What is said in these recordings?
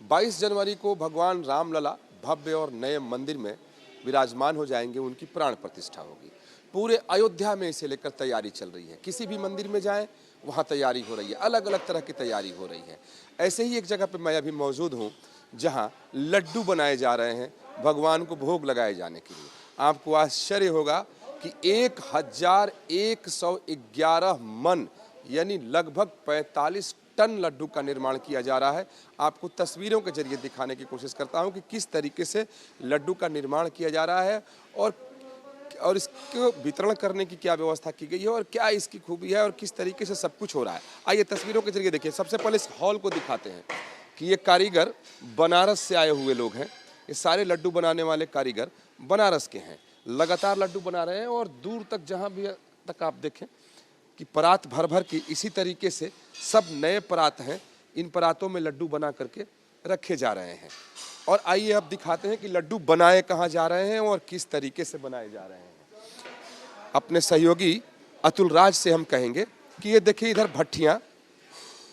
22 जनवरी को भगवान रामलला भव्य और नए मंदिर में विराजमान हो जाएंगे, उनकी प्राण प्रतिष्ठा होगी। पूरे अयोध्या में इसे लेकर तैयारी चल रही है। किसी भी मंदिर में जाएं, वहाँ तैयारी हो रही है, अलग अलग तरह की तैयारी हो रही है। ऐसे ही एक जगह पर मैं अभी मौजूद हूँ जहाँ लड्डू बनाए जा रहे हैं भगवान को भोग लगाए जाने के लिए। आपको आश्चर्य होगा कि 1111 मन यानी लगभग 45 टन लड्डू का निर्माण किया जा रहा है। आपको तस्वीरों के जरिए दिखाने की कोशिश करता हूं कि किस तरीके से लड्डू का निर्माण किया जा रहा है और इसको वितरण करने की क्या व्यवस्था की गई है और क्या इसकी खूबी है और किस तरीके से सब कुछ हो रहा है। आइए तस्वीरों के जरिए देखिए। सबसे पहले इस हॉल को दिखाते हैं कि ये कारीगर बनारस से आए हुए लोग हैं। ये सारे लड्डू बनाने वाले कारीगर बनारस के हैं। लगातार लड्डू बना रहे हैं और दूर तक जहाँ भी तक आप देखें कि परात भर भर की इसी तरीके से सब नए परात हैं, इन परातों में लड्डू बना करके रखे जा रहे हैं। और आइए अब दिखाते हैं कि लड्डू बनाए कहाँ जा रहे हैं और किस तरीके से बनाए जा रहे हैं। अपने सहयोगी अतुल राज से हम कहेंगे कि ये देखिए इधर भट्टियाँ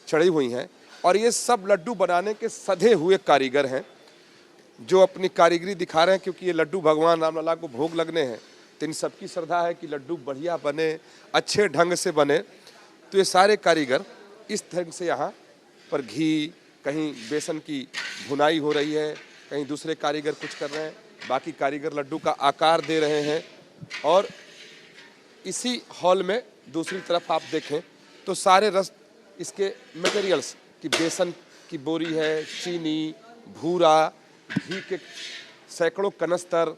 चढ़ी हुई हैं और ये सब लड्डू बनाने के सधे हुए कारीगर हैं जो अपनी कारीगरी दिखा रहे हैं, क्योंकि ये लड्डू भगवान रामलला को भोग लगने हैं। तो इन सबकी श्रद्धा है कि लड्डू बढ़िया बने, अच्छे ढंग से बने। तो ये सारे कारीगर इस ढंग से यहाँ पर घी, कहीं बेसन की भुनाई हो रही है, कहीं दूसरे कारीगर कुछ कर रहे हैं, बाकी कारीगर लड्डू का आकार दे रहे हैं। और इसी हॉल में दूसरी तरफ आप देखें तो सारे रस इसके मटेरियल्स की बेसन की बोरी है, चीनी, भूरा, घी के सैकड़ों कनस्तर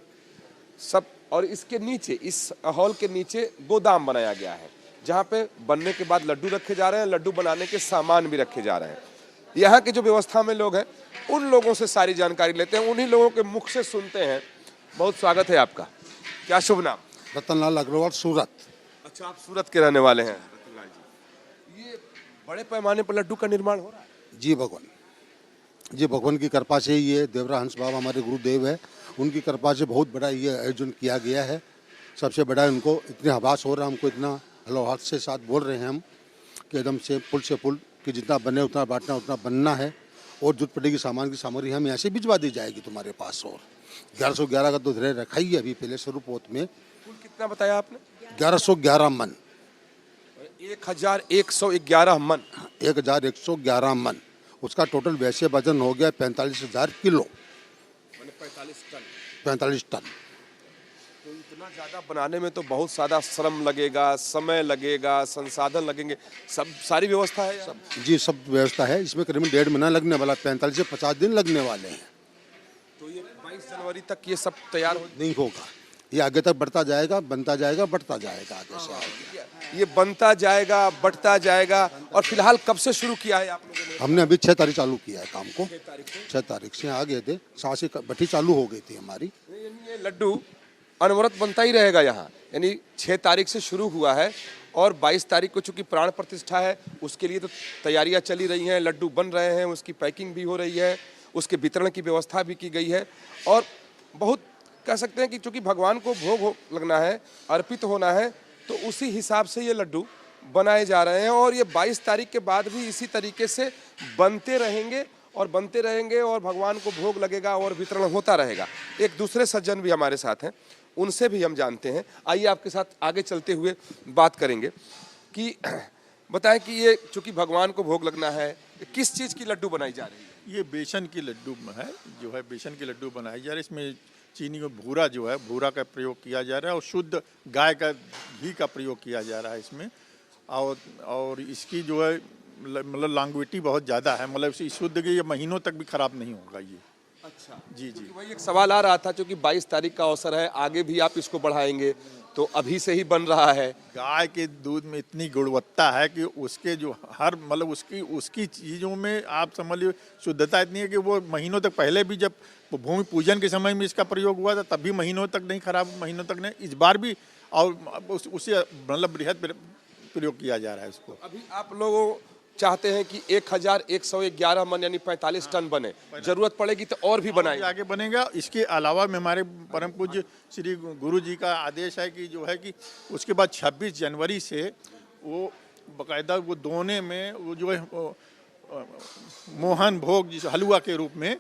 सब। और इसके नीचे, इस हॉल के नीचे गोदाम बनाया गया है जहाँ पे बनने के बाद लड्डू रखे जा रहे हैं, लड्डू बनाने के सामान भी रखे जा रहे हैं। यहाँ के जो व्यवस्था में लोग हैं उन लोगों से सारी जानकारी लेते हैं, उन्हीं लोगों के मुख से सुनते हैं। बहुत स्वागत है आपका। क्या शुभ नाम? रतनलाल अग्रवाल, सूरत। अच्छा, आप सूरत के रहने वाले हैं रतनलाल जी। ये बड़े पैमाने पर लड्डू का निर्माण हो रहा है? जी भगवान की कृपा से ये देवरा हंस बाबा हमारे गुरुदेव है, उनकी कृपा से बहुत बड़ा ये आयोजन किया गया है। सबसे बड़ा उनको इतने आभास हो रहा है, हमको इतना हलोहाथ से साथ बोल रहे हैं हम कि एकदम से पुल कि जितना बने उतना बांटना, उतना बनना है। और जो पड़ेगी सामान की सामग्री हम यहाँ से भिजवा दी जाएगी तुम्हारे पास। और 1111 का तो धैर्य रखा ही है अभी पहले स्वरूपोत में। कुल कितना बताया आपने? 1111 मन। 1111 मन। 1111 मन। उसका टोटल वैसे वजन हो गया 45,000 किलो। 45 टन। तो इतना ज़्यादा बनाने में तो बहुत ज़्यादा श्रम लगेगा, समय लगेगा, संसाधन लगेंगे, सब सारी व्यवस्था है सब? जी सब व्यवस्था है। इसमें करीबन 1.5 महीना लगने वाला, 45 से 50 दिन लगने वाले हैं। तो ये 22 जनवरी तक ये सब तैयार नहीं होगा, ये आगे तक बढ़ता जाएगा, बनता जाएगा, बढ़ता जाएगा आगे से आगे। ये बनता जाएगा, बढ़ता जाएगा। और फिलहाल कब से शुरू किया है आप लोगों ने? हमने अभी 6 तारीख चालू किया है काम को। 6 तारीख से आ गए थे, 7 से भट्टी चालू हो गई थी हमारी। ये लड्डू अनवरत बनता ही रहेगा यहाँ, यानी 6 तारीख से शुरू हुआ है और 22 तारीख को चूंकि प्राण प्रतिष्ठा है, उसके लिए तो तैयारियां चली रही हैं, लड्डू बन रहे हैं, उसकी पैकिंग भी हो रही है, उसके वितरण की व्यवस्था भी की गई है। और बहुत कह सकते हैं कि चूंकि भगवान को भोग लगना है, अर्पित होना है, तो उसी हिसाब से ये लड्डू बनाए जा रहे हैं। और ये 22 तारीख के बाद भी इसी तरीके से बनते रहेंगे और भगवान को भोग लगेगा और वितरण होता रहेगा। एक दूसरे सज्जन भी हमारे साथ हैं, उनसे भी हम जानते हैं। आइए आपके साथ आगे चलते हुए बात करेंगे कि बताएं कि ये चूंकि भगवान को भोग लगना है, किस चीज़ की लड्डू बनाई जा रही है? ये बेसन की लड्डू है, जो है बेसन की लड्डू बनाई जा रही है। इसमें चीनी को भूरा जो है, भूरा का प्रयोग किया जा रहा है और शुद्ध गाय का घी का प्रयोग किया जा रहा है इसमें। और इसकी जो है मतलब लॉन्गेविटी बहुत ज़्यादा है, मतलब इसी शुद्ध के ये महीनों तक भी खराब नहीं होगा ये। अच्छा जी। वही एक सवाल आ रहा था, क्योंकि 22 तारीख का अवसर है, आगे भी आप इसको बढ़ाएंगे तो अभी से ही बन रहा है। गाय के दूध में इतनी गुणवत्ता है कि उसके जो हर मतलब उसकी चीज़ों में आप समझ लीजिए शुद्धता इतनी है कि वो महीनों तक, पहले भी जब भूमि पूजन के समय में इसका प्रयोग हुआ था तब भी महीनों तक नहीं खराब, महीनों तक नहीं, इस बार भी और उसे मतलब बृहद प्रयोग किया जा रहा है इसको। अभी आप लोगों चाहते हैं कि 1111 मन यानी 45 टन बने, जरूरत पड़ेगी तो और भी बनाएंगे, आगे बनेगा। इसके अलावा में हमारे परम पूज्य श्री गुरु जी का आदेश है कि जो है कि उसके बाद 26 जनवरी से वो बाकायदा वो दोने में वो जो है मोहन भोग जिस हलवा के रूप में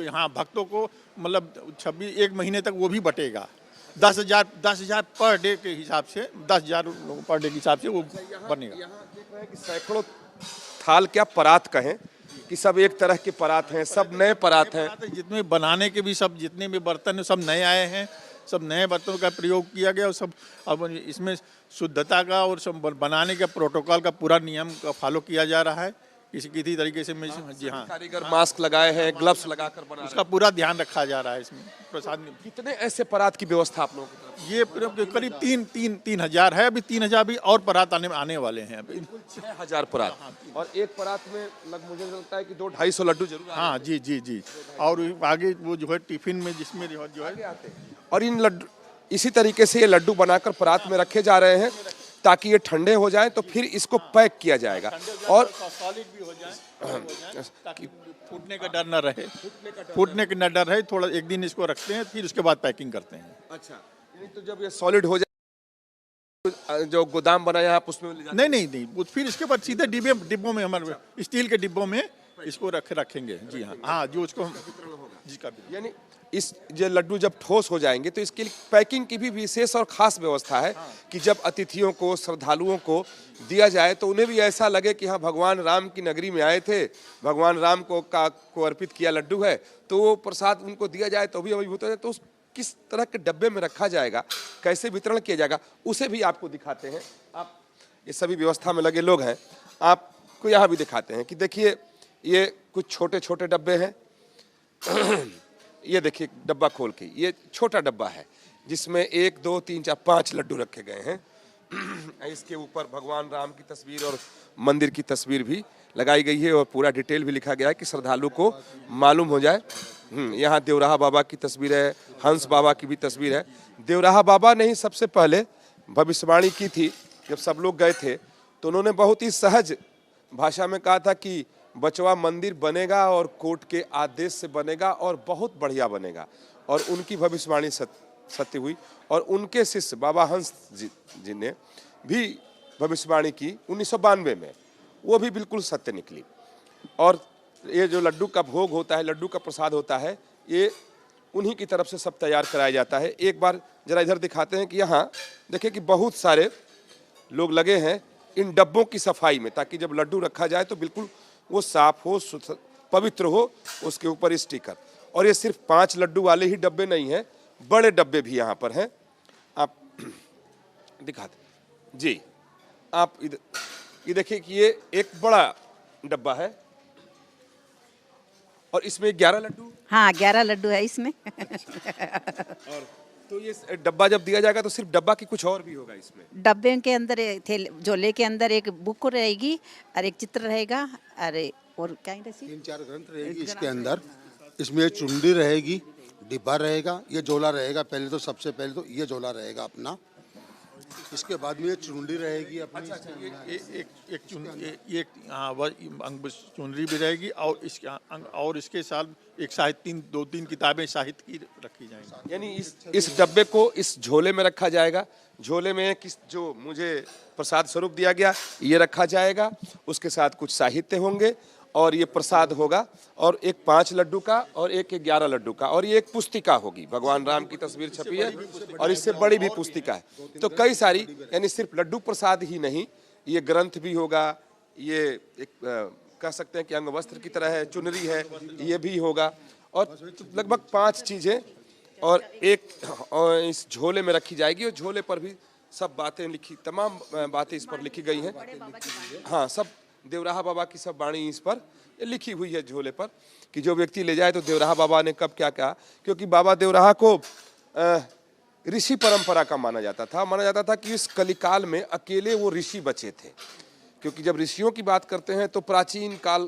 यहाँ भक्तों को मतलब 1 महीने तक वो भी बटेगा। 10,000 पर डे के हिसाब से 10,000 लोगों पर डे के हिसाब से वो बनेगा। यहाँ देख रहे हैं कि सैकड़ों थाल, क्या परात कहें कि सब एक तरह के परात हैं, सब नए परात हैं। जितने बनाने के भी सब जितने भी बर्तन हैं सब नए आए हैं, सब नए बर्तनों का प्रयोग किया गया और सब अब इसमें शुद्धता का और सब बनाने का प्रोटोकॉल का पूरा नियम का फॉलो किया जा रहा है। किसी तरीके से मैं जी हाँ, कारीगर मास्क लगाए हैं, ग्लव्स लगाकर बना रहे उसका पूरा ध्यान रखा जा रहा है इसमें प्रसाद में। हैं। कितने ऐसे परात की व्यवस्था आप लोगों की तरफ? ये करीब 3,000 है, अभी 3,000 भी और परात आने वाले हैं अभी। 6,000 परात, और एक परात में मुझे लगता है कि 200-250 लड्डू जरूर आते हाँ जी। और आगे वो जो है टिफिन में जिसमें जो है हैं। और इन लड्डू इसी तरीके से ये लड्डू बनाकर परात में रखे जा रहे हैं ताकि ये ठंडे हो जाएं, तो फिर इसको पैक किया जाएगा और सॉलिड भी हो जाए ताकि फूटने का डर न रहे। फूटने का न डर है, थोड़ा एक दिन इसको रखते हैं फिर उसके बाद पैकिंग करते हैं। अच्छा, यानी तो जब ये सॉलिड हो जाए, जो गोदाम बनाया है आप उसमें ले जाते हैं? नहीं वो फिर इसके बाद सीधे डिब्बों में हमारे स्टील के डिब्बों में इसको रखेंगे। जी हाँ जो उसको जिसका भी यानी इस ये लड्डू जब ठोस हो जाएंगे तो इसके लिए पैकिंग की भी विशेष और खास व्यवस्था है कि जब अतिथियों को, श्रद्धालुओं को दिया जाए तो उन्हें भी ऐसा लगे कि हाँ भगवान राम की नगरी में आए थे, भगवान राम को अर्पित किया लड्डू है, तो वो प्रसाद उनको दिया जाए तो भी अभिभूत हो जाए। तो किस तरह के डब्बे में रखा जाएगा, कैसे वितरण किया जाएगा, उसे भी आपको दिखाते हैं। आप ये सभी व्यवस्था में लगे लोग हैं, आपको यहाँ भी दिखाते हैं कि देखिए ये कुछ छोटे छोटे डब्बे हैं। ये देखिए डब्बा खोल के, ये छोटा डब्बा है जिसमें 1 2 3 4 5 लड्डू रखे गए हैं। इसके ऊपर भगवान राम की तस्वीर और मंदिर की तस्वीर भी लगाई गई है और पूरा डिटेल भी लिखा गया है कि श्रद्धालु को मालूम हो जाए। यहाँ देवराहा बाबा की तस्वीर है, हंस बाबा की भी तस्वीर है। देवराहा बाबा ने ही सबसे पहले भविष्यवाणी की थी। जब सब लोग गए थे तो उन्होंने बहुत ही सहज भाषा में कहा था कि बचवा मंदिर बनेगा और कोर्ट के आदेश से बनेगा और बहुत बढ़िया बनेगा, और उनकी भविष्यवाणी सत्य हुई। और उनके शिष्य बाबा हंस जी ने भी भविष्यवाणी की 1992 में, वो भी बिल्कुल सत्य निकली। और ये जो लड्डू का भोग होता है, लड्डू का प्रसाद होता है, ये उन्हीं की तरफ से सब तैयार कराया जाता है। एक बार जरा इधर दिखाते हैं कि यहाँ देखिए कि बहुत सारे लोग लगे हैं इन डब्बों की सफाई में, ताकि जब लड्डू रखा जाए तो बिल्कुल वो साफ हो, पवित्र हो, उसके ऊपर स्टिकर। और ये सिर्फ 5 लड्डू वाले ही डब्बे नहीं हैं, बड़े डब्बे भी यहाँ पर हैं। आप दिखाते जी, आप ये देखिए कि ये एक बड़ा डब्बा है और इसमें 11 लड्डू। हाँ 11 लड्डू है इसमें। और तो ये डब्बा जब दिया जाएगा तो सिर्फ डब्बा की कुछ और भी होगा इसमें? डब्बे के अंदर झोले के अंदर एक बुक रहेगी और एक चित्र रहेगा, अरे और क्या 3-4 ग्रंथ रहेगी इसके अंदर। इसमें चुंडी रहेगी, डिब्बा रहेगा, ये झोला रहेगा। पहले तो सबसे पहले तो ये झोला रहेगा अपना, इसके बाद में ये चुंडी रहेगी अपनी। चुनरी भी रहेगी और इसके साथ एक साहित्य 2-3 किताबें साहित्य की रखी जाएंगी। यानी इस डब्बे को इस झोले में रखा जाएगा। झोले में जो मुझे प्रसाद स्वरूप दिया गया ये रखा जाएगा, उसके साथ कुछ साहित्य होंगे और ये प्रसाद होगा, और एक 5 लड्डू का और एक 11 लड्डू का, और ये एक पुस्तिका होगी, भगवान राम की तस्वीर छपी है और इससे बड़ी भी पुस्तिका है। तो कई सारी, यानी सिर्फ लड्डू प्रसाद ही नहीं, ये ग्रंथ भी होगा, ये एक कह सकते हैं कि अंग वस्त्र की तरह है, चुनरी है, ये भी होगा, और लगभग 5 चीजें और इस झोले में रखी जाएगी। और झोले पर भी सब बातें लिखी, तमाम बातें इस पर लिखी गई हैं। हाँ, सब देवराहा बाबा की सब वाणी इस पर लिखी हुई है झोले पर, कि जो व्यक्ति ले जाए तो देवराहा बाबा ने कब क्या कहा। क्योंकि बाबा देवराहा को ऋषि परंपरा का माना जाता था कि इस कलिकाल में अकेले वो ऋषि बचे थे। क्योंकि जब ऋषियों की बात करते हैं तो प्राचीन काल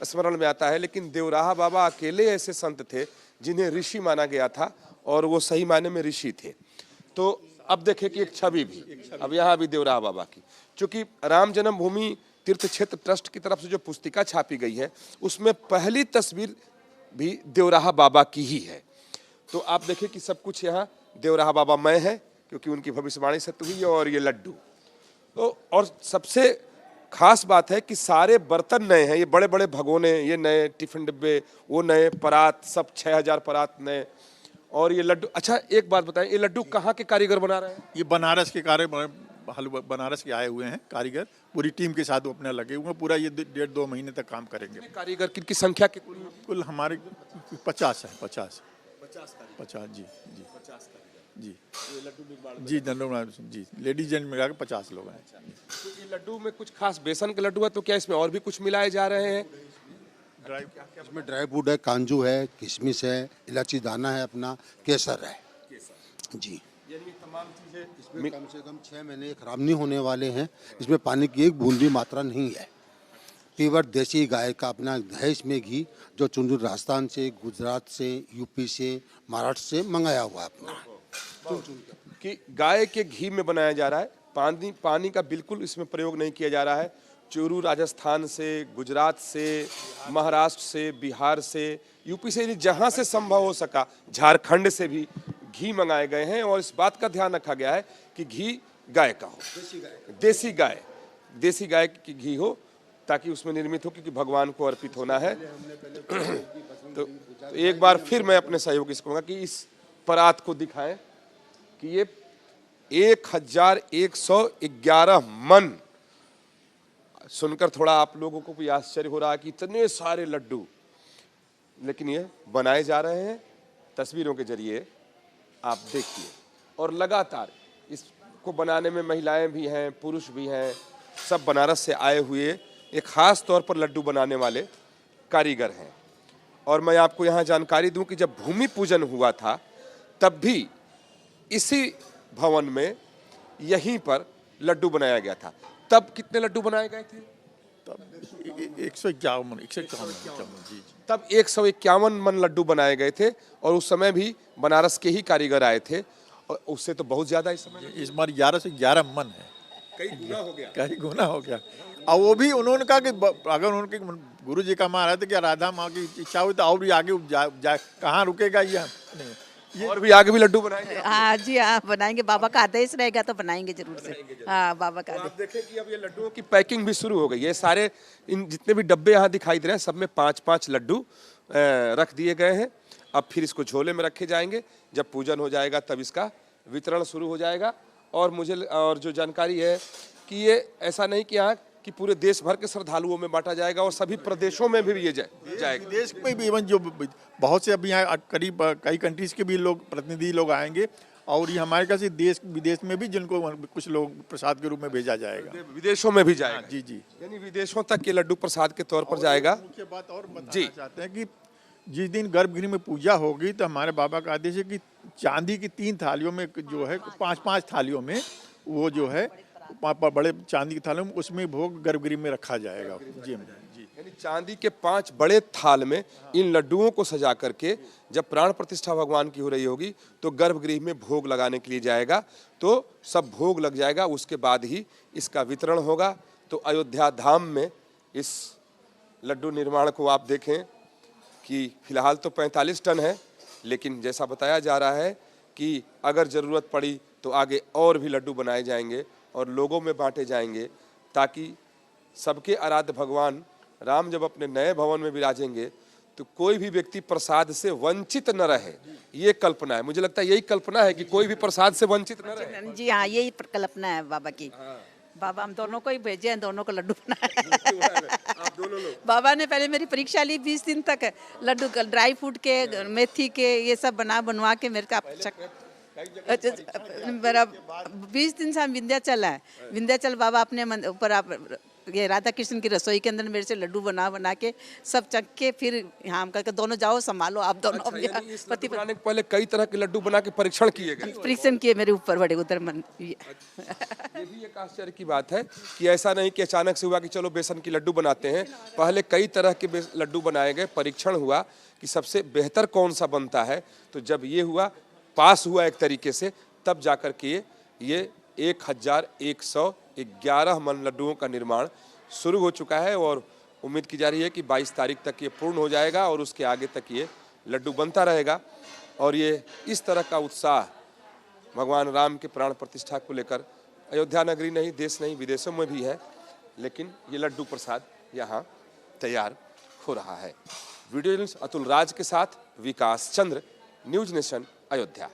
स्मरण में आता है, लेकिन देवराहा बाबा अकेले ऐसे संत थे जिन्हें ऋषि माना गया था, और वो सही मायने में ऋषि थे। तो अब देखें कि एक छवि भी अब यहाँ भी देवराहा बाबा की, चूंकि राम जन्मभूमि तीर्थ क्षेत्र ट्रस्ट की तरफ से जो पुस्तिका छापी गई है उसमें पहली तस्वीर भी देवराहा बाबा की ही है। तो आप देखें कि सब कुछ यहाँ देवराहा बाबा मय है, क्योंकि उनकी भविष्यवाणी सत्य हुई है। और ये लड्डू तो, और सबसे खास बात है कि सारे बर्तन नए हैं, ये बड़े बड़े भगोने, ये नए टिफिन डिब्बे, वो नए परात, सब 6000 परात नए। और ये लड्डू, अच्छा एक बात बताएं, ये लड्डू कहाँ के कारीगर बना रहे हैं? ये बनारस के हलवा बनारस के आए हुए हैं कारीगर, पूरी टीम के साथ वो अपने लगे हुए हैं। पूरा ये 1.5-2 महीने तक काम करेंगे। कारीगर की संख्या कितनी है? कुल हमारे 50 है, 50 जी जी 50 जी जी जी, लेडीज जेंट मिला के 50 लोग हैं। तो ये लड्डू में कुछ खास बेसन के लड्डू है, तो क्या इसमें और भी कुछ मिलाए जा रहे हैं? इसमें ड्राई फ्रूट है, कांजू है, किशमिश है, इलायची दाना है, अपना केसर है जी। यानी तमाम चीजें इसमें कम से कम 6 महीने खराब नहीं होने वाले हैं। इसमें पानी की एक बूंद भी मात्रा नहीं है। प्योर देसी गाय का अपना है इसमें घी, जो चुनचुन राजस्थान से, गुजरात से, यूपी से, महाराष्ट्र से मंगाया हुआ है अपना। कि गाय के घी में बनाया जा रहा है, पानी का बिल्कुल इसमें प्रयोग नहीं किया जा रहा है। चूरू राजस्थान से, गुजरात से, महाराष्ट्र से, बिहार से, यूपी से, यानी जहां से संभव हो सका, झारखंड से भी घी मंगाए गए हैं। और इस बात का ध्यान रखा गया है कि घी गाय का हो, देसी गाय की घी हो, ताकि उसमें निर्मित हो, क्योंकि भगवान को अर्पित होना है। तो एक बार फिर मैं अपने सहयोगी से कहूँगा कि इस परात को दिखाएं कि ये 1111 मन, सुनकर थोड़ा आप लोगों को भी आश्चर्य हो रहा है कि इतने सारे लड्डू, लेकिन ये बनाए जा रहे हैं। तस्वीरों के जरिए आप देखिए, और लगातार इसको बनाने में महिलाएं भी हैं, पुरुष भी हैं, सब बनारस से आए हुए एक खास तौर पर लड्डू बनाने वाले कारीगर हैं। और मैं आपको यहाँ जानकारी दूं कि जब भूमि पूजन हुआ था, तब भी इसी भवन में यहीं पर लड्डू बनाया गया था। तब कितने लड्डू बनाए गए थे? तब 151 जी जी। तब 151 मन लड्डू बनाए गए थे, और उस समय भी बनारस के ही कारीगर आए थे, और उससे तो बहुत ज्यादा इस समय इस बार 11 से 11 मन है, कई गुना हो गया। कई गुना हो गया। और वो भी उन्होंने कहा कि अगर उनके गुरु जी का मान है तो क्या राधा माँ की इच्छा हुई तो और भी आगे कहाँ रुकेगा ये नहीं। और भी आगे भी लड्डू बनाएंगे? हाँ जी, हाँ बनाएंगे, बाबा का आदेश रहेगा तो बनाएंगे जरूर से। हाँ, बाबा का तो आदेश। आप देखें कि अब ये लड्डुओं की पैकिंग भी शुरू हो गई है। सारे इन जितने भी डब्बे यहाँ दिखाई दे रहे हैं, सब में 5-5 लड्डू रख दिए गए हैं। अब फिर इसको झोले में रखे जाएंगे, जब पूजन हो जाएगा तब इसका वितरण शुरू हो जाएगा। और मुझे और जो जानकारी है कि ये ऐसा नहीं कि यहाँ कि पूरे देश भर के श्रद्धालुओं में बांटा जाएगा, और सभी प्रदेशों में भी ये जाएगा। देश में भी इवन जो बहुत से अभी यहाँ करीब कई कंट्रीज के भी लोग प्रतिनिधि लोग आएंगे, और ये हमारे कैसे देश विदेश में भी जिनको कुछ लोग प्रसाद के रूप में भेजा जाएगा, विदेशों में भी जाएगा। जी जी। यानी विदेशों तक ये लड्डू प्रसाद के तौर पर जाएगा। मुख्य बात और बताना चाहते हैं कि जिस दिन गर्भगृह में पूजा होगी तो हमारे बाबा का आदेश है कि चांदी की 3 थालियों में जो है 5-5 थालियों में वो जो है बड़े चांदी की थालियों में उसमें भोग गर्भगृह में रखा जाएगा। जी जी। यानी चांदी के 5 बड़े थाल में इन लड्डुओं को सजा करके जब प्राण प्रतिष्ठा भगवान की हो रही होगी तो गर्भगृह में भोग लगाने के लिए जाएगा। तो सब भोग लग जाएगा, उसके बाद ही इसका वितरण होगा। तो अयोध्या धाम में इस लड्डू निर्माण को आप देखें कि फिलहाल तो 45 टन है, लेकिन जैसा बताया जा रहा है कि अगर ज़रूरत पड़ी तो आगे और भी लड्डू बनाए जाएंगे और लोगों में बांटे जाएंगे, ताकि सबके आराध्य भगवान राम जब अपने नए भवन में विराजेंगे तो कोई भी व्यक्ति प्रसाद से वंचित न रहे। ये कल्पना है, मुझे लगता है यही कल्पना है कि कोई भी प्रसाद से वंचित न रहे। जी हाँ, यही कल्पना है बाबा की। बाबा हम दोनों को ही भेजे हैं, दोनों को लड्डू बनाए। आप दोनों लोग? बाबा ने पहले मेरी परीक्षा ली 20 दिन तक, लड्डू ड्राई फ्रूट के, मेथी के, ये सब बनवा के मेरे का 20 दिन से हम विंध्याचल है। विंध्याचल बाबा अपने ऊपर आप ये राधा कृष्ण की रसोई के अंदर मेरे से लड्डू बना के सब चख के फिर यहाँ हम करके दोनों जाओ संभालो आप दोनों। अच्छा, इस लड्डू बनाने के पहले कई तरह के लड्डू बना के परीक्षण किए गए? परीक्षण किए मेरे ऊपर बड़े उधर मन। ये भी एक आश्चर्य की बात है कि ऐसा नहीं कि अचानक से हुआ कि चलो बेसन की लड्डू बनाते हैं। पहले कई तरह के लड्डू बनाए गए, परीक्षण हुआ कि सबसे बेहतर कौन सा बनता है। तो जब ये हुआ, पास हुआ एक तरीके से, तब जाकर के ये 1111 मन लड्डुओं का निर्माण शुरू हो चुका है। और उम्मीद की जा रही है कि 22 तारीख तक ये पूर्ण हो जाएगा और उसके आगे तक ये लड्डू बनता रहेगा। और ये इस तरह का उत्साह भगवान राम के प्राण प्रतिष्ठा को लेकर अयोध्या नगरी नहीं, देश नहीं, विदेशों में भी है। लेकिन ये लड्डू प्रसाद यहाँ तैयार हो रहा है। वीडियो जर्नलिस्ट अतुल राज के साथ विकास चंद्र, न्यूज नेशन, अयोध्या।